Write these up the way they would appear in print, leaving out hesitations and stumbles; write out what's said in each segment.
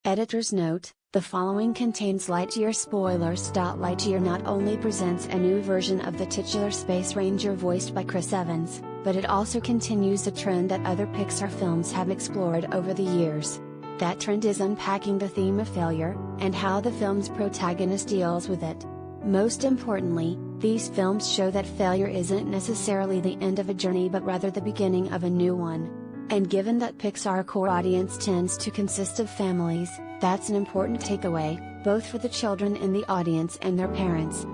Editor's note: the following contains Lightyear spoilers. Lightyear not only presents a new version of the titular Space Ranger voiced by Chris Evans, but it also continues a trend that other Pixar films have explored over the years. That trend is unpacking the theme of failure, and how the film's protagonist deals with it. Most importantly, these films show that failure isn't necessarily the end of a journey but rather the beginning of a new one. And given that Pixar core audience tends to consist of families, that's an important takeaway, both for the children in the audience and their parents.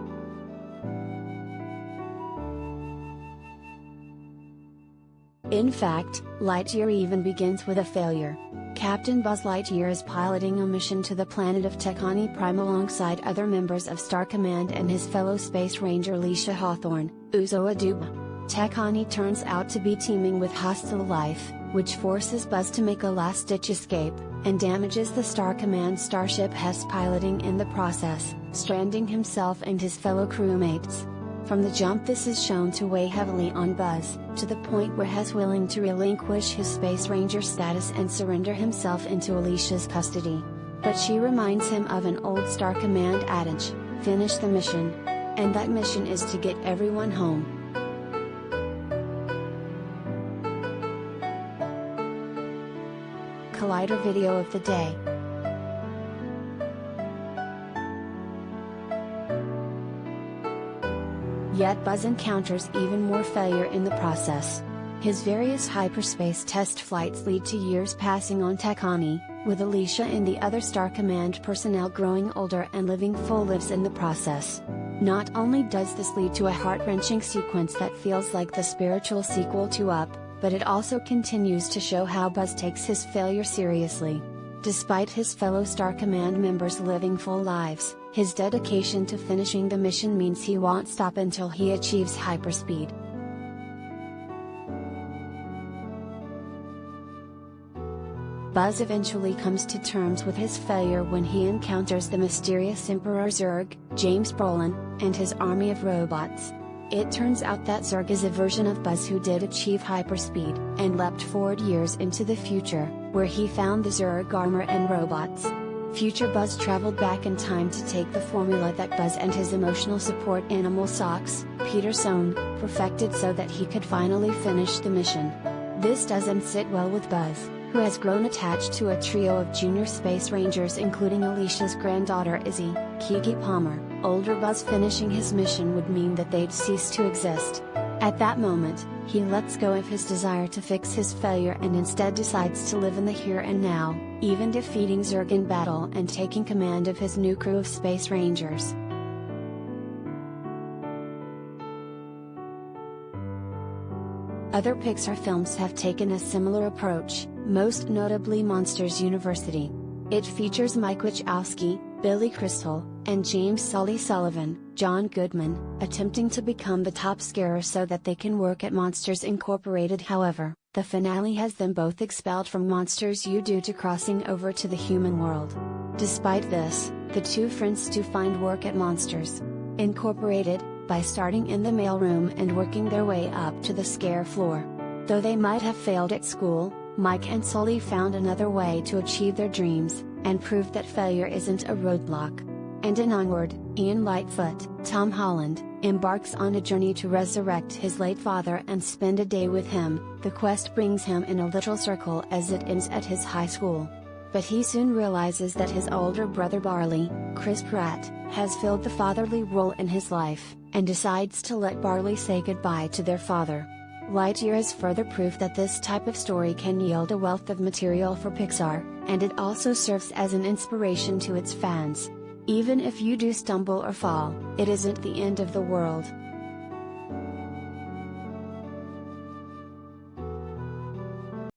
In fact, Lightyear even begins with a failure. Captain Buzz Lightyear is piloting a mission to the planet of Tachani Prime alongside other members of Star Command and his fellow Space Ranger Leisha Hawthorne, Uzo Aduba. Tachani turns out to be teeming with hostile life, which forces Buzz to make a last-ditch escape, and damages the Star Command starship Hess piloting in the process, stranding himself and his fellow crewmates. From the jump this is shown to weigh heavily on Buzz, to the point where Hess willing to relinquish his Space Ranger status and surrender himself into Alicia's custody. But she reminds him of an old Star Command adage: finish the mission. And that mission is to get everyone home. Collider video of the day. Yet Buzz encounters even more failure in the process. His various hyperspace test flights lead to years passing on Tachani, with Alicia and the other Star Command personnel growing older and living full lives in the process. Not only does this lead to a heart-wrenching sequence that feels like the spiritual sequel to Up, but it also continues to show how Buzz takes his failure seriously. Despite his fellow Star Command members living full lives, his dedication to finishing the mission means he won't stop until he achieves hyperspeed. Buzz eventually comes to terms with his failure when he encounters the mysterious Emperor Zurg, James Brolin, and his army of robots. It turns out that Zurg is a version of Buzz who did achieve hyperspeed, and leapt forward years into the future, where he found the Zurg armor and robots. Future Buzz traveled back in time to take the formula that Buzz and his emotional support animal Socks, Peter Sohn, perfected so that he could finally finish the mission. This doesn't sit well with Buzz, who has grown attached to a trio of junior Space Rangers including Alicia's granddaughter Izzy, Kiki Palmer. Older Buzz finishing his mission would mean that they'd cease to exist. At that moment, he lets go of his desire to fix his failure and instead decides to live in the here and now, even defeating Zurg in battle and taking command of his new crew of Space Rangers. Other Pixar films have taken a similar approach, most notably Monsters University. It features Mike Wachowski, Billy Crystal, and James Sully Sullivan, John Goodman, attempting to become the top scarer so that they can work at Monsters Incorporated. However, the finale has them both expelled from Monsters U due to crossing over to the human world. Despite this, the two friends do find work at Monsters Incorporated, by starting in the mailroom and working their way up to the scare floor. Though they might have failed at school, Mike and Sully found another way to achieve their dreams, and proved that failure isn't a roadblock. And in Onward, Ian Lightfoot, Tom Holland, embarks on a journey to resurrect his late father and spend a day with him. The quest brings him in a literal circle as it ends at his high school. But he soon realizes that his older brother Barley, Chris Pratt, has filled the fatherly role in his life, and decides to let Barley say goodbye to their father. Lightyear is further proof that this type of story can yield a wealth of material for Pixar, and it also serves as an inspiration to its fans. Even if you do stumble or fall, it isn't the end of the world.